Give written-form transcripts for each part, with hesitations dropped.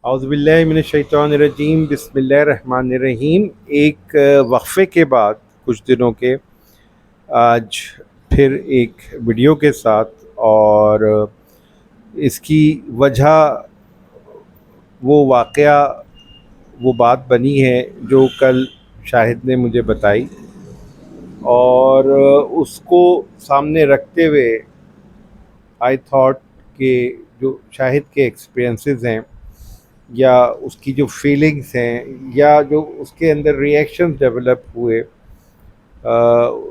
اعوذ باللہ من الشیطان الرجیم، بسم اللہ الرحمن الرحیم۔ ایک وقفے کے بعد کچھ دنوں کے آج پھر ایک ویڈیو کے ساتھ، اور اس کی وجہ وہ واقعہ، وہ بات بنی ہے جو کل شاہد نے مجھے بتائی، اور اس کو سامنے رکھتے ہوئے آئی تھاٹ کہ جو شاہد کے ایکسپیرئنسز ہیں یا اس کی جو فیلنگس ہیں یا جو اس کے اندر ریئیکشنز ڈیولپ ہوئے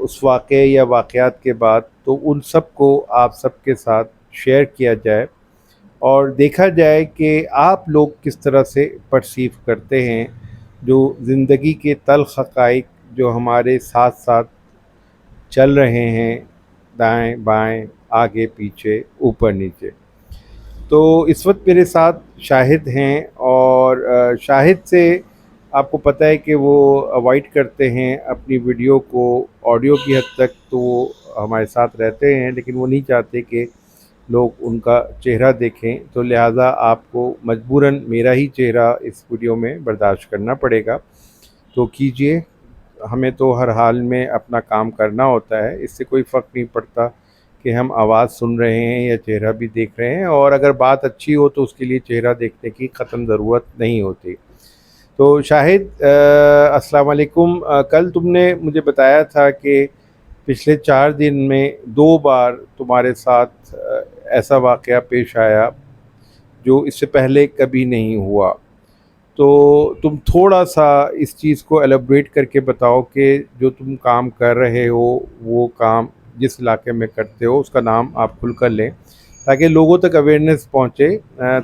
اس واقعے یا واقعات کے بعد، تو ان سب کو آپ سب کے ساتھ شیئر کیا جائے اور دیکھا جائے کہ آپ لوگ کس طرح سے پرسیو کرتے ہیں جو زندگی کے تلخ حقائق جو ہمارے ساتھ ساتھ چل رہے ہیں، دائیں بائیں، آگے پیچھے، اوپر نیچے۔ تو اس وقت میرے ساتھ شاہد ہیں، اور شاہد سے آپ کو پتہ ہے کہ وہ اوائڈ کرتے ہیں اپنی ویڈیو کو، آڈیو کی حد تک تو وہ ہمارے ساتھ رہتے ہیں، لیکن وہ نہیں چاہتے کہ لوگ ان کا چہرہ دیکھیں، تو لہٰذا آپ کو مجبوراً میرا ہی چہرہ اس ویڈیو میں برداشت کرنا پڑے گا۔ تو کیجئے، ہمیں تو ہر حال میں اپنا کام کرنا ہوتا ہے، اس سے کوئی فرق نہیں پڑتا کہ ہم آواز سن رہے ہیں یا چہرہ بھی دیکھ رہے ہیں، اور اگر بات اچھی ہو تو اس کے لیے چہرہ دیکھنے کی قطعاً ضرورت نہیں ہوتی۔ تو شاہد، السلام علیکم۔ کل تم نے مجھے بتایا تھا کہ پچھلے 4 دن میں 2 بار تمہارے ساتھ ایسا واقعہ پیش آیا جو اس سے پہلے کبھی نہیں ہوا۔ تو تم تھوڑا سا اس چیز کو ایلیبریٹ کر کے بتاؤ کہ جو تم کام کر رہے ہو، وہ کام جس علاقے میں کرتے ہو اس کا نام آپ کھل کر لیں، تاکہ لوگوں تک اویئرنیس پہنچے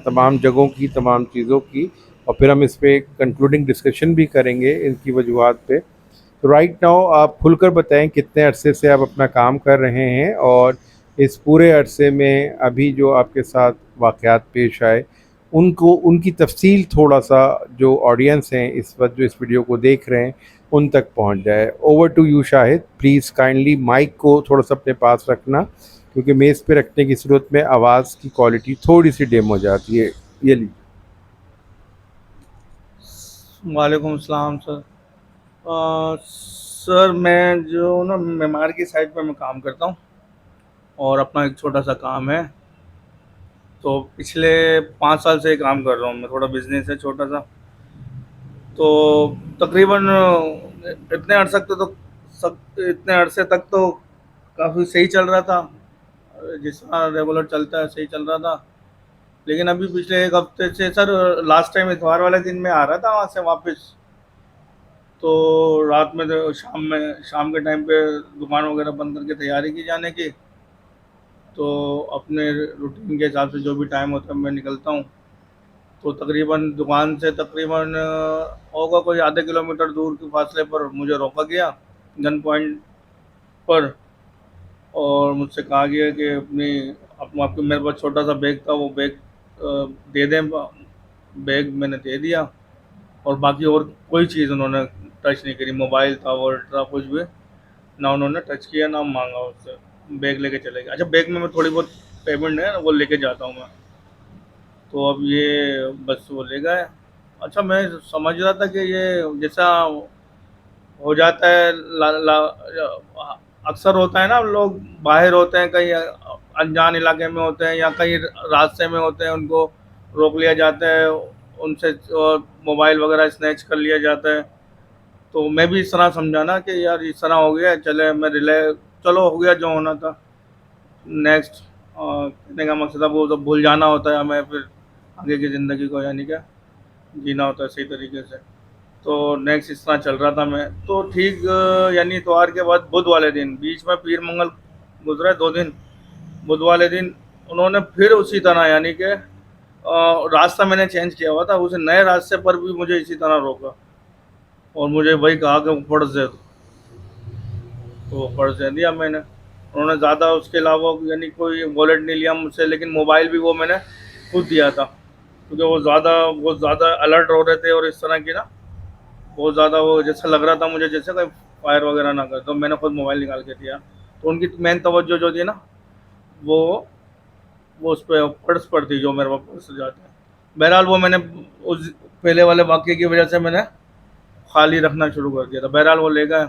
تمام جگہوں کی، تمام چیزوں کی، اور پھر ہم اس پہ کنکلوڈنگ ڈسکشن بھی کریں گے ان کی وجوہات پہ۔ تو رائٹ ناؤ آپ کھل کر بتائیں کتنے عرصے سے آپ اپنا کام کر رہے ہیں، اور اس پورے عرصے میں ابھی جو آپ کے ساتھ واقعات پیش آئے ان کی تفصیل تھوڑا سا جو آڈینس ہیں اس وقت جو اس ویڈیو کو دیکھ رہے ہیں ان تک پہنچ جائے۔ Over to you Shahid, please kindly mic کو تھوڑا سا اپنے پاس رکھنا، کیونکہ میز پہ رکھنے کی صورت میں آواز کی کوالٹی تھوڑی سی ڈیم ہو جاتی ہے۔ یہ لی۔ وعلیکم السلام سر۔ سر میں جو نا معمار کی سائٹ پہ میں کام کرتا ہوں، اور اپنا ایک چھوٹا سا کام ہے، تو پچھلے 5 سال سے کام کر رہا ہوں میں، تھوڑا بزنس ہے چھوٹا سا۔ تو تقریباً اتنے عرصے تک تو کافی صحیح چل رہا تھا، جس طرح ریگولر چلتا ہے صحیح چل رہا تھا۔ لیکن ابھی پچھلے ایک ہفتے سے سر، لاسٹ ٹائم اتوار والے دن میں آ رہا تھا وہاں سے واپس، تو رات میں تو شام کے ٹائم پہ دکان وغیرہ بند کر کے تیاری کی جانے کی، تو اپنے روٹین کے حساب سے جو بھی ٹائم ہوتا ہے میں نکلتا ہوں، تو تقریباً دکان سے تقریباً ہوگا کوئی ½ کلومیٹر دور کے فاصلے پر مجھے روکا گیا گن پوائنٹ پر، اور مجھ سے کہا گیا کہ آپ کے میرے پاس چھوٹا سا بیگ تھا، وہ بیگ دے دیں۔ بیگ میں نے دے دیا، اور باقی اور کوئی چیز انہوں نے ٹچ نہیں کری، موبائل تھا، والٹ تھا، کچھ بھی نہ انہوں نے ٹچ کیا نہ مانگا اس سے۔ بیگ لے کے چلے گئے۔ اچھا، بیگ میں تھوڑی بہت پیمنٹ ہے وہ لے کے جاتا ہوں میں، تو اب یہ بس وہ لے گئے۔ اچھا، میں سمجھ رہا تھا کہ یہ جیسا ہو جاتا ہے، اکثر ہوتا ہے نا، لوگ باہر ہوتے ہیں، کہیں انجان علاقے میں ہوتے ہیں یا کہیں راستے میں ہوتے ہیں، ان کو روک لیا جاتا ہے، ان سے موبائل وغیرہ اسنیچ کر لیا جاتا ہے۔ تو میں بھی اس طرح سمجھا نا کہ یار اس طرح ہو گیا، چلے میں چلو ہو گیا جو ہونا تھا، نیکسٹ کہنے کا مقصد اب وہ تو بھول جانا ہوتا ہے ہمیں، پھر آگے کی زندگی کو یعنی کہ جینا ہوتا ہے صحیح طریقے سے۔ تو نیکسٹ اس طرح چل رہا تھا میں تو ٹھیک، یعنی اتوار کے بعد بدھ والے دن، بیچ میں پیر منگل گزرے 2 دن، بدھ والے دن انہوں نے پھر اسی طرح، یعنی کہ راستہ میں نے چینج کیا ہوا تھا، اسے نئے راستے پر بھی مجھے اسی طرح روکا، اور مجھے وہی کہا کہ وہ پرس دے دو، تو وہ پرس دے دیا میں نے۔ انہوں نے زیادہ اس کے علاوہ یعنی کوئی والیٹ نہیں لیا مجھ سے، لیکن موبائل بھی وہ میں نے خود دیا تھا، کیونکہ وہ بہت زیادہ الرٹ ہو رہے تھے، اور اس طرح کی نا بہت زیادہ وہ جیسا لگ رہا تھا مجھے جیسے کوئی فائر وغیرہ نہ کر، تو میں نے خود موبائل نکال کے دیا۔ تو ان کی مین توجہ جو تھی نا، وہ اس پہ پرس پر تھی، جو میرے پاس پرس جاتے ہیں۔ بہرحال وہ میں نے اس پہلے والے واقعے کی وجہ سے میں نے خالی رکھنا شروع کر دیا تھا. بہرحال وہ لے گئے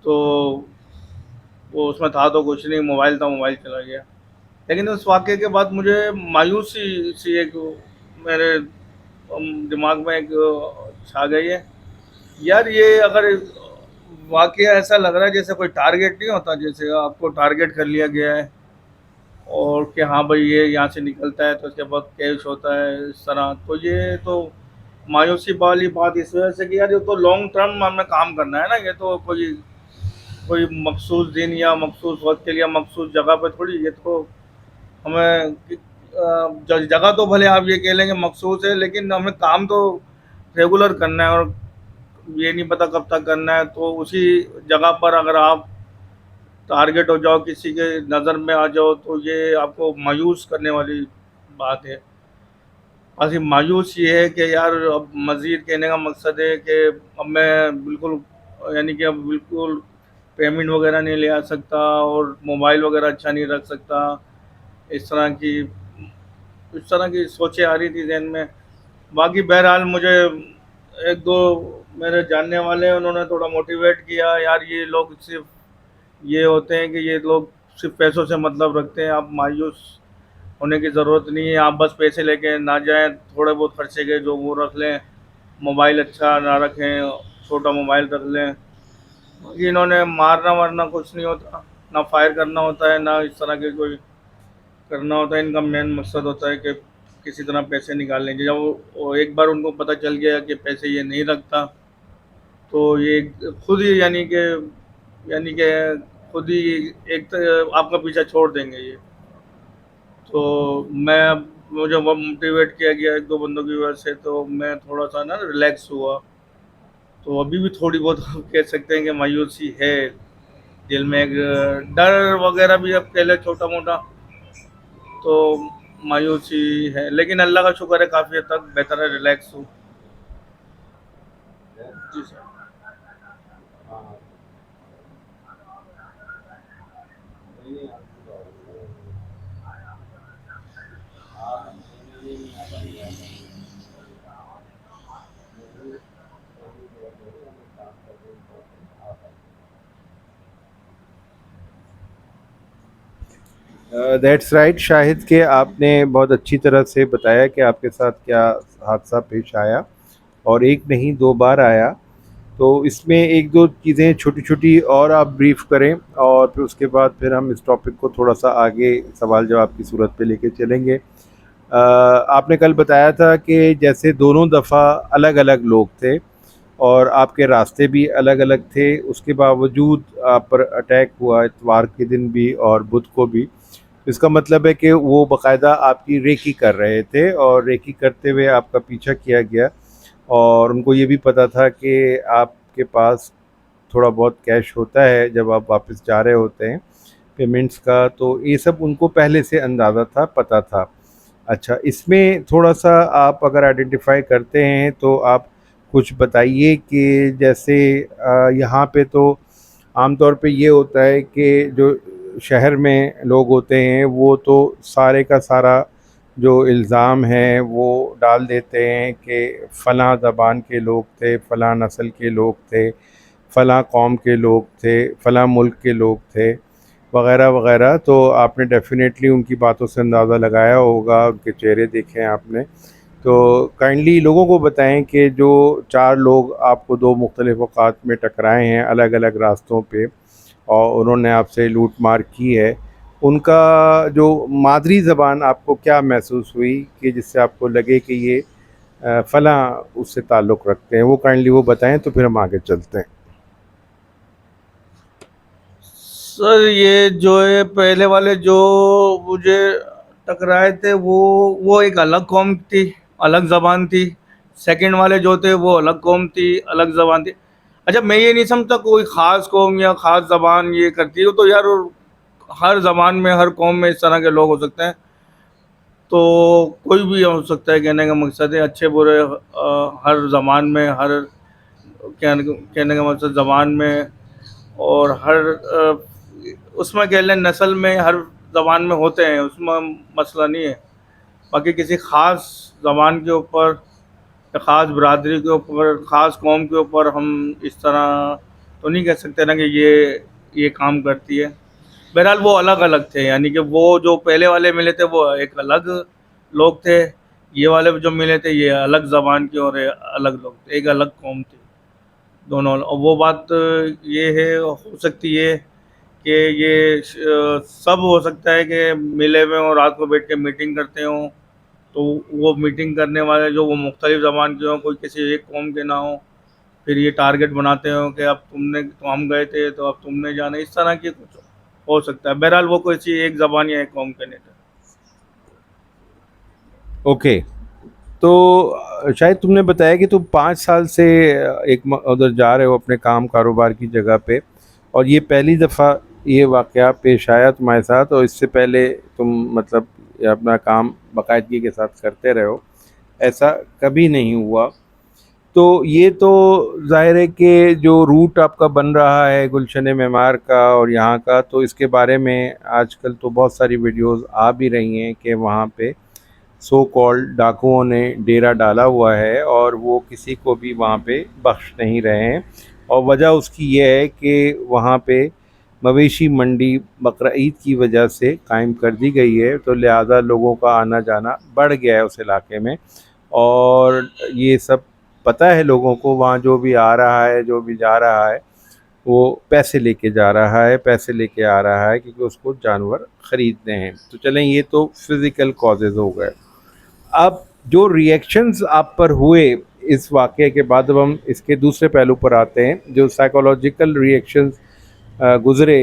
تو وہ اس میں تھا تو کچھ نہیں، موبائل تھا، موبائل چلا گیا. لیکن اس واقعے کے بعد مجھے مایوسی سی ایک میرے دماغ میں ایک چھا گئی ہے. یار یہ اگر واقعہ ایسا لگ رہا ہے جیسے کوئی ٹارگیٹ نہیں ہوتا، جیسے آپ کو ٹارگیٹ کر لیا گیا ہے اور کہ ہاں بھائی یہ یہاں سے نکلتا ہے تو اس کے بعد کیش ہوتا ہے اس طرح، تو یہ تو مایوسی والی بات اس وجہ سے کہ یار یہ تو لانگ ٹرم ہمیں کام کرنا ہے نا. یہ تو کوئی مخصوص دن یا مخصوص وقت کے لیے مخصوص جگہ پہ تھوڑی، یہ تو ہمیں جگہ تو بھلے آپ یہ کہہ لیں گے مخصوص ہے، لیکن ہمیں کام تو ریگولر کرنا ہے اور یہ نہیں پتہ کب تک کرنا ہے. تو اسی جگہ پر اگر آپ ٹارگیٹ ہو جاؤ، کسی کے نظر میں آ جاؤ، تو یہ آپ کو مایوس کرنے والی بات ہے. ایسی مایوس یہ ہے کہ یار اب مزید کہنے کا مقصد ہے کہ اب میں بالکل یعنی کہ اب بالکل پیمنٹ وغیرہ نہیں لے آ سکتا اور موبائل وغیرہ اچھا نہیں رکھ سکتا. اس طرح کی سوچیں آ رہی تھی ذہن میں. باقی بہرحال مجھے ایک دو میرے جاننے والے انہوں نے تھوڑا موٹیویٹ کیا، یار یہ لوگ صرف یہ ہوتے ہیں کہ یہ لوگ صرف پیسوں سے مطلب رکھتے ہیں، آپ مایوس ہونے کی ضرورت نہیں ہے. آپ بس پیسے لے کے نہ جائیں، تھوڑے بہت خرچے کے جو وہ رکھ لیں، موبائل اچھا نہ رکھیں، چھوٹا موبائل رکھ لیں. باقی انہوں نے مارنا وارنا کچھ نہیں ہوتا، نہ فائر کرنا ہوتا ہے، نہ اس طرح کے کوئی کرنا ہوتا ہے. ان کا مین مقصد ہوتا ہے کہ کسی طرح پیسے نکال لیں گے. جب وہ ایک بار ان کو پتہ چل گیا کہ پیسے یہ نہیں رکھتا تو یہ خود ہی یعنی کہ خود ہی ایک آپ کا پیچھا چھوڑ دیں گے یہ. تو مجھے وہ موٹیویٹ کیا گیا ایک دو بندوں کی وجہ سے، تو میں تھوڑا سا نا ریلیکس ہوا. تو ابھی بھی تھوڑی بہت کہہ سکتے ہیں کہ مایوسی ہے دل میں، ایک ڈر وغیرہ بھی اب کہہ لے چھوٹا موٹا، تو مایوسی ہے. لیکن اللہ کا شکر ہے کافی حد تک بہتر ہے، ریلیکس ہوں. جی سر. دیٹس رائٹ شاہد، کہ آپ نے بہت اچھی طرح سے بتایا کہ آپ کے ساتھ کیا حادثہ پیش آیا، اور ایک نہیں دو بار آیا. تو اس میں ایک دو چیزیں چھوٹی چھوٹی اور آپ بریف کریں، اور پھر اس کے بعد پھر ہم اس ٹاپک کو تھوڑا سا آگے سوال جواب کی صورت پہ لے کے چلیں گے. آپ نے کل بتایا تھا کہ جیسے دونوں دفعہ الگ الگ لوگ تھے اور آپ کے راستے بھی الگ الگ تھے، اس کے باوجود آپ پر اٹیک ہوا اتوار کے دن بھی اور بدھ کو بھی. اس کا مطلب ہے کہ وہ باقاعدہ آپ کی ریکی کر رہے تھے، اور ریکی کرتے ہوئے آپ کا پیچھا کیا گیا، اور ان کو یہ بھی پتہ تھا کہ آپ کے پاس تھوڑا بہت کیش ہوتا ہے جب آپ واپس جا رہے ہوتے ہیں پیمنٹس کا. تو یہ سب ان کو پہلے سے اندازہ تھا، پتہ تھا. اچھا، اس میں تھوڑا سا آپ اگر آئیڈینٹیفائی کرتے ہیں تو آپ کچھ بتائیے کہ جیسے یہاں پہ تو عام طور پہ یہ ہوتا ہے کہ جو شہر میں لوگ ہوتے ہیں وہ تو سارے کا سارا جو الزام ہے وہ ڈال دیتے ہیں کہ فلاں زبان کے لوگ تھے، فلاں نسل کے لوگ تھے، فلاں قوم کے لوگ تھے، فلاں ملک کے لوگ تھے، وغیرہ وغیرہ. تو آپ نے ڈیفینیٹلی ان کی باتوں سے اندازہ لگایا ہوگا، ان کے چہرے دیکھے ہیں آپ نے. تو کائنڈلی لوگوں کو بتائیں کہ جو چار لوگ آپ کو دو مختلف اوقات میں ٹکرائے ہیں الگ الگ راستوں پہ اور انہوں نے آپ سے لوٹ مار کی ہے، ان کا جو مادری زبان آپ کو کیا محسوس ہوئی کہ جس سے آپ کو لگے کہ یہ فلاں اس سے تعلق رکھتے ہیں، وہ کائنڈلی وہ بتائیں تو پھر ہم آگے چلتے ہیں. سر یہ جو ہے پہلے والے جو مجھے ٹکرائے تھے وہ ایک الگ قوم تھی، الگ زبان تھی. سیکنڈ والے جو تھے وہ الگ قوم تھی، الگ زبان تھی. اچھا میں یہ نہیں سمجھتا کوئی خاص قوم یا خاص زبان یہ کرتی ہے، تو یار ہر زبان میں ہر قوم میں اس طرح کے لوگ ہو سکتے ہیں. تو کوئی بھی ہو سکتا ہے، کہنے کا مقصد ہے اچھے برے ہر زبان میں، ہر کہنے کا مقصد زبان میں اور ہر اس میں کہہ لیں نسل میں، ہر زبان میں ہوتے ہیں، اس میں مسئلہ نہیں ہے. باقی کسی خاص زبان کے اوپر یا خاص برادری کے اوپر خاص قوم کے اوپر ہم اس طرح تو نہیں کہہ سکتے نا کہ یہ کام کرتی ہے. بہرحال وہ الگ الگ تھے، یعنی کہ وہ جو پہلے والے ملے تھے وہ ایک الگ لوگ تھے، یہ والے جو ملے تھے یہ الگ زبان کے اور الگ لوگ تھے، ایک الگ قوم تھی دونوں. اور وہ بات یہ ہے، ہو سکتی ہے کہ یہ سب ہو سکتا ہے کہ ملے ہوئے اور رات کو بیٹھ کے میٹنگ کرتے ہوں، تو وہ میٹنگ کرنے والے جو وہ مختلف زبان کے ہوں، کوئی کسی ایک قوم کے نہ ہوں، پھر یہ ٹارگٹ بناتے ہوں کہ اب تو ہم گئے تھے تو اب تم نے جانا، اس طرح کی کچھ ہو سکتا ہے. بہرحال وہ کوئی ایک زبان یا ایک قوم کے نہیں تھے. اوکے. تو شاید تم نے بتایا کہ تم 5 سال سے ایک ادھر جا رہے ہو اپنے کام کاروبار کی جگہ پہ، اور یہ پہلی دفعہ یہ واقعہ پیش آیا تمہارے ساتھ، اور اس سے پہلے تم مطلب اپنا کام باقاعدگی کے ساتھ کرتے رہے ہو، ایسا کبھی نہیں ہوا. تو یہ تو ظاہر ہے کہ جو روٹ آپ کا بن رہا ہے گلشن معمار کا اور یہاں کا، تو اس کے بارے میں آج کل تو بہت ساری ویڈیوز آ بھی رہی ہیں کہ وہاں پہ سو کالڈ ڈاکوؤں نے ڈیرا ڈالا ہوا ہے اور وہ کسی کو بھی وہاں پہ بخش نہیں رہے ہیں. اور وجہ اس کی یہ ہے کہ وہاں پہ مویشی منڈی بقرہ عید کی وجہ سے قائم کر دی گئی ہے، تو لہٰذا لوگوں کا آنا جانا بڑھ گیا ہے اس علاقے میں. اور یہ سب پتہ ہے لوگوں کو، وہاں جو بھی آ رہا ہے جو بھی جا رہا ہے وہ پیسے لے کے جا رہا ہے، پیسے لے کے آ رہا ہے، کیونکہ اس کو جانور خریدنے ہیں. تو چلیں یہ تو فزیکل کازز ہو گئے. اب جو ریئیکشنز آپ پر ہوئے اس واقعے کے بعد، اب ہم اس کے دوسرے پہلو پر آتے ہیں، جو سائیکولوجیکل ریئیکشنز گزرے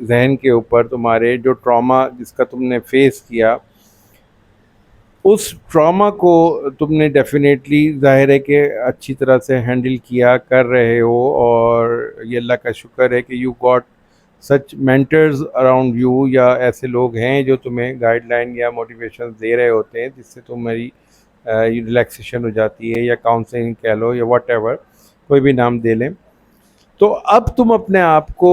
ذہن کے اوپر تمہارے، جو ٹراما جس کا تم نے فیس کیا، اس ٹراما کو تم نے ڈیفینیٹلی ظاہر ہے کہ اچھی طرح سے ہینڈل کیا کر رہے ہو، اور یہ اللہ کا شکر ہے کہ you got such mentors around you, یا ایسے لوگ ہیں جو تمہیں گائیڈ لائن یا موٹیویشن دے رہے ہوتے ہیں، جس سے تمہاری ریلیکسیشن ہو جاتی ہے، یا کاؤنسلنگ کہہ لو یا واٹ ایور، کوئی بھی نام دے لیں. تو اب تم اپنے آپ کو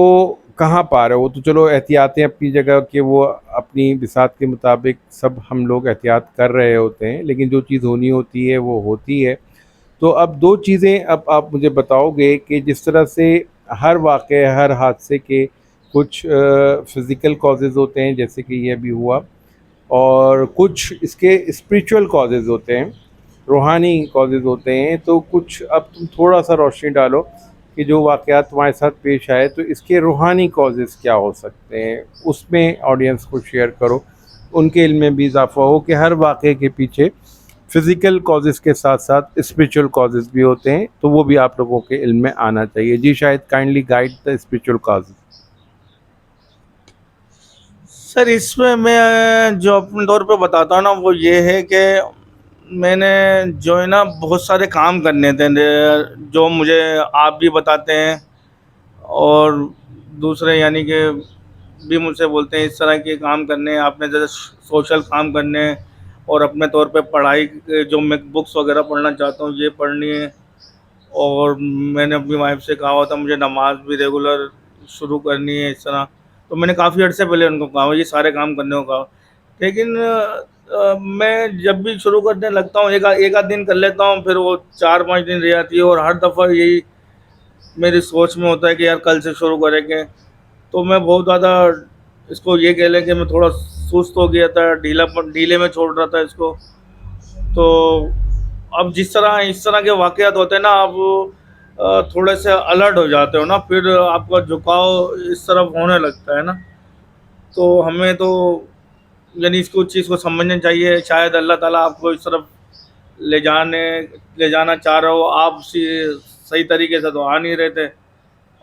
کہاں پا رہے ہو؟ تو چلو احتیاطیں اپنی جگہ کہ وہ اپنی بساط کے مطابق سب ہم لوگ احتیاط کر رہے ہوتے ہیں، لیکن جو چیز ہونی ہوتی ہے وہ ہوتی ہے. تو اب دو چیزیں اب آپ مجھے بتاؤ گے کہ جس طرح سے ہر واقعے ہر حادثے کے کچھ فزیکل کازز ہوتے ہیں جیسے کہ یہ بھی ہوا، اور کچھ اس کے اسپریچول کازز ہوتے ہیں، روحانی کازز ہوتے ہیں. تو کچھ اب تم تھوڑا سا روشنی ڈالو کہ جو واقعات تمہارے ساتھ پیش آئے تو اس کے روحانی کازز کیا ہو سکتے ہیں، اس میں آڈینس کو شیئر کرو، ان کے علم میں بھی اضافہ ہو کہ ہر واقعے کے پیچھے فزیکل کازز کے ساتھ ساتھ اسپریچول کازز بھی ہوتے ہیں، تو وہ بھی آپ لوگوں کے علم میں آنا چاہیے. جی شاید کائنڈلی گائیڈ دا اسپریچول کازز. سر اس میں جو اپنے طور پہ بتاتا ہوں نا وہ یہ ہے کہ میں نے جو ہے نا بہت سارے کام کرنے تھے جو مجھے آپ بھی بتاتے ہیں اور دوسرے یعنی کہ بھی مجھ سے بولتے ہیں اس طرح کے کام کرنے ہیں، آپ نے جیسے سوشل کام کرنے ہیں، اور اپنے طور پہ پڑھائی جو میں بکس وغیرہ پڑھنا چاہتا ہوں یہ پڑھنی ہے. اور میں نے اپنی وائف سے کہا ہوا تھا مجھے نماز بھی ریگولر شروع کرنی ہے اس طرح. تو میں نے کافی عرصے پہلے ان کو کہا یہ سارے کام کرنے کو کہا، لیکن میں جب بھی شروع کرنے لگتا ہوں ایک آدھ دن کر لیتا ہوں، پھر وہ 4-5 دن رہ جاتی ہے، اور ہر دفعہ یہی میری سوچ میں ہوتا ہے کہ یار کل سے شروع کریں گے. تو میں بہت زیادہ اس کو یہ کہہ لیں کہ میں تھوڑا سست ہو گیا تھا، ڈھیلے میں چھوڑ رہا تھا اس کو. تو اب اس طرح کے واقعات ہوتے ہیں نا، آپ تھوڑے سے الرٹ ہو جاتے ہو نا، پھر آپ کا جھکاؤ اس طرف ہونے لگتا ہے نا. تو ہمیں تو یعنی اس کو چیز کو سمجھنا چاہیے، شاید اللہ تعالیٰ آپ کو اس طرف لے جانا چاہ رہا ہو، آپ صحیح طریقے سے تو آ نہیں رہتے،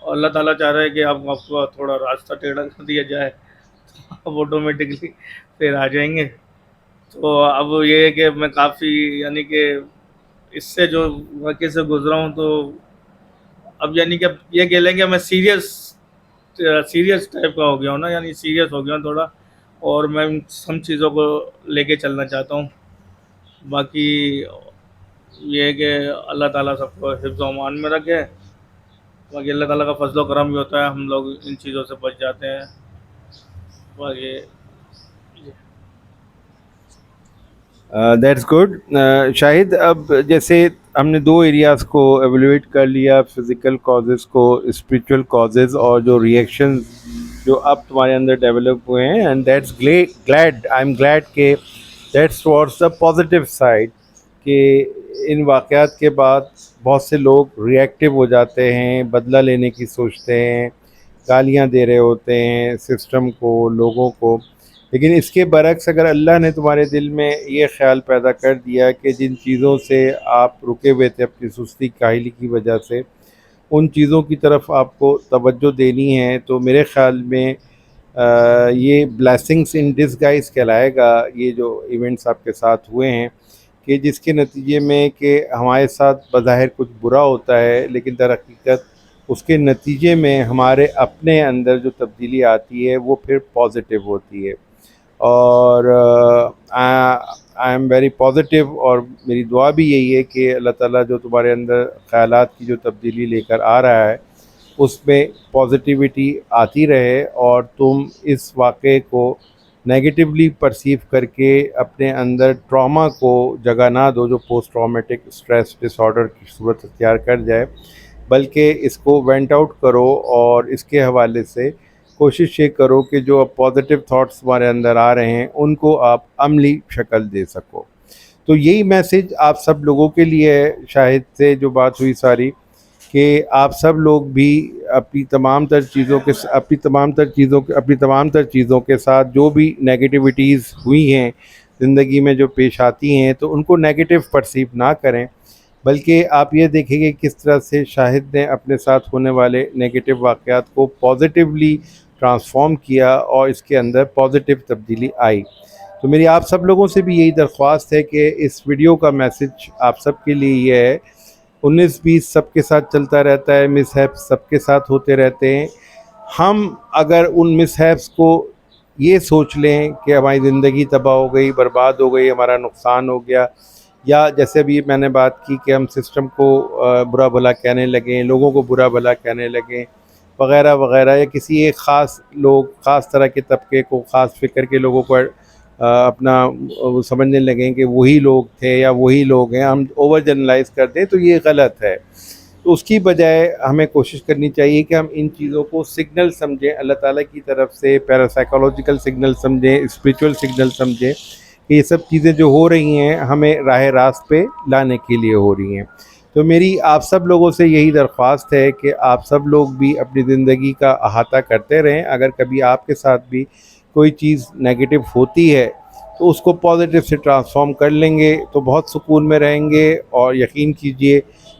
اور اللہ تعالیٰ چاہ رہے ہے کہ آپ کو تھوڑا راستہ ٹیڑھا کر دیا جائے، اب آٹومیٹکلی پھر آ جائیں گے. تو اب یہ ہے کہ میں کافی یعنی کہ اس سے جو واقعے سے گزرا ہوں، تو اب یعنی کہ یہ کہہ لیں کہ میں سیریس ٹائپ کا ہو گیا ہوں نا، یعنی سیریس ہو گیا ہوں تھوڑا، اور میں ان سب چیزوں کو لے کے چلنا چاہتا ہوں. باقی یہ ہے کہ اللہ تعالیٰ سب کو حفظ و امان میں رکھے. باقی اللہ تعالیٰ کا فضل و کرم بھی ہوتا ہے، ہم لوگ ان چیزوں سے بچ جاتے ہیں. باقی دیٹس گڈ. شاہد, اب جیسے ہم نے دو ایریاز کو ایویلویٹ کر لیا, فزیکل کازز کو, اسپریچول کازز, اور جو ریئیکشنز جو اب تمہارے اندر ڈیولپ ہوئے ہیں, and that's glad I am glad کہ that's towards the positive side, کہ ان واقعات کے بعد بہت سے لوگ ریئیکٹیو ہو جاتے ہیں, بدلہ لینے کی سوچتے ہیں, گالیاں دے رہے ہوتے ہیں سسٹم کو, لوگوں کو. لیکن اس کے برعکس اگر اللہ نے تمہارے دل میں یہ خیال پیدا کر دیا کہ جن چیزوں سے آپ رکے ہوئے تھے اپنی سستی کاہلی کی وجہ سے, ان چیزوں کی طرف آپ کو توجہ دینی ہے, تو میرے خیال میں یہ بلیسنگس ان ڈسگائز کہلائے گا, یہ جو ایونٹس آپ کے ساتھ ہوئے ہیں, کہ جس کے نتیجے میں کہ ہمارے ساتھ بظاہر کچھ برا ہوتا ہے, لیکن در حقیقت اس کے نتیجے میں ہمارے اپنے اندر جو تبدیلی آتی ہے وہ پھر پازیٹیو ہوتی ہے. اور آئی ایم ویری پازیٹیو, اور میری دعا بھی یہی ہے کہ اللہ تعالیٰ جو تمہارے اندر خیالات کی جو تبدیلی لے کر آ رہا ہے اس میں پازیٹیوٹی آتی رہے, اور تم اس واقعے کو نیگیٹیولی پرسیو کر کے اپنے اندر ٹراما کو جگہ نہ دو جو post traumatic stress dis order کی صورت اختیار کر جائے, بلکہ اس کو وینٹ آؤٹ کرو, اور اس کے حوالے سے کوشش یہ کرو کہ جو اب پازیٹیو تھاٹس تمہارے اندر آ رہے ہیں ان کو آپ عملی شکل دے سکو. تو یہی میسج آپ سب لوگوں کے لیے ہے. شاہد سے جو بات ہوئی ساری, کہ آپ سب لوگ بھی اپنی تمام تر چیزوں کے ساتھ جو بھی نیگیٹیوٹیز ہوئی ہیں زندگی میں جو پیش آتی ہیں, تو ان کو نیگیٹو پرسیو نہ کریں, بلکہ آپ یہ دیکھیں کہ کس طرح سے شاہد نے اپنے ساتھ ہونے والے نیگیٹو واقعات کو پازیٹیولی ٹرانسفارم کیا اور اس کے اندر پازیٹیو تبدیلی آئی. تو میری آپ سب لوگوں سے بھی یہی درخواست ہے کہ اس ویڈیو کا میسج آپ سب کے لیے یہ ہے, 19-20 سب کے ساتھ چلتا رہتا ہے, مس ہیپس سب کے ساتھ ہوتے رہتے ہیں. ہم اگر ان مس ہیپس کو یہ سوچ لیں کہ ہماری زندگی تباہ ہو گئی, برباد ہو گئی, ہمارا نقصان ہو گیا, یا جیسے ابھی میں نے بات کی کہ ہم سسٹم کو برا بھلا کہنے لگیں, لوگوں کو برا بھلا کہنے لگیں وغیرہ وغیرہ, یا کسی ایک خاص طرح کے طبقے کو, خاص فکر کے لوگوں کو اپنا سمجھنے لگیں کہ وہی لوگ تھے یا وہی لوگ ہیں, ہم اوور جنرلائز کرتے ہیں, تو یہ غلط ہے. تو اس کی بجائے ہمیں کوشش کرنی چاہیے کہ ہم ان چیزوں کو سگنل سمجھیں, اللہ تعالیٰ کی طرف سے پیراسائیکولوجیکل سگنل سمجھیں, اسپریچول سگنل سمجھیں, کہ یہ سب چیزیں جو ہو رہی ہیں ہمیں راہ راست پہ لانے کے لیے ہو رہی ہیں. تو میری آپ سب لوگوں سے یہی درخواست ہے کہ آپ سب لوگ بھی اپنی زندگی کا احاطہ کرتے رہیں. اگر کبھی آپ کے ساتھ بھی کوئی چیز نیگیٹو ہوتی ہے تو اس کو پازیٹیو سے ٹرانسفارم کر لیں گے تو بہت سکون میں رہیں گے. اور یقین کیجئے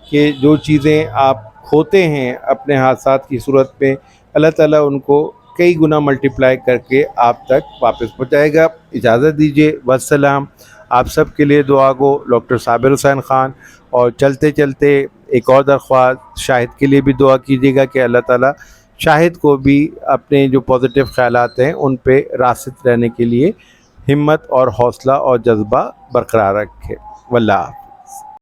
کہ جو چیزیں آپ کھوتے ہیں اپنے حادثات کی صورت میں, اللہ تعالیٰ ان کو کئی گنا ملٹیپلائی کر کے آپ تک واپس پہنچائے گا. اجازت دیجیے, والسلام. آپ سب کے لیے دعا گو ڈاکٹر صابر حسین خان. اور چلتے چلتے ایک اور درخواست, شاہد کے لیے بھی دعا کیجیے گا کہ اللہ تعالیٰ شاہد کو بھی اپنے جو پازیٹیو خیالات ہیں ان پہ راست رہنے کے لیے ہمت اور حوصلہ اور جذبہ برقرار رکھے. واللہ.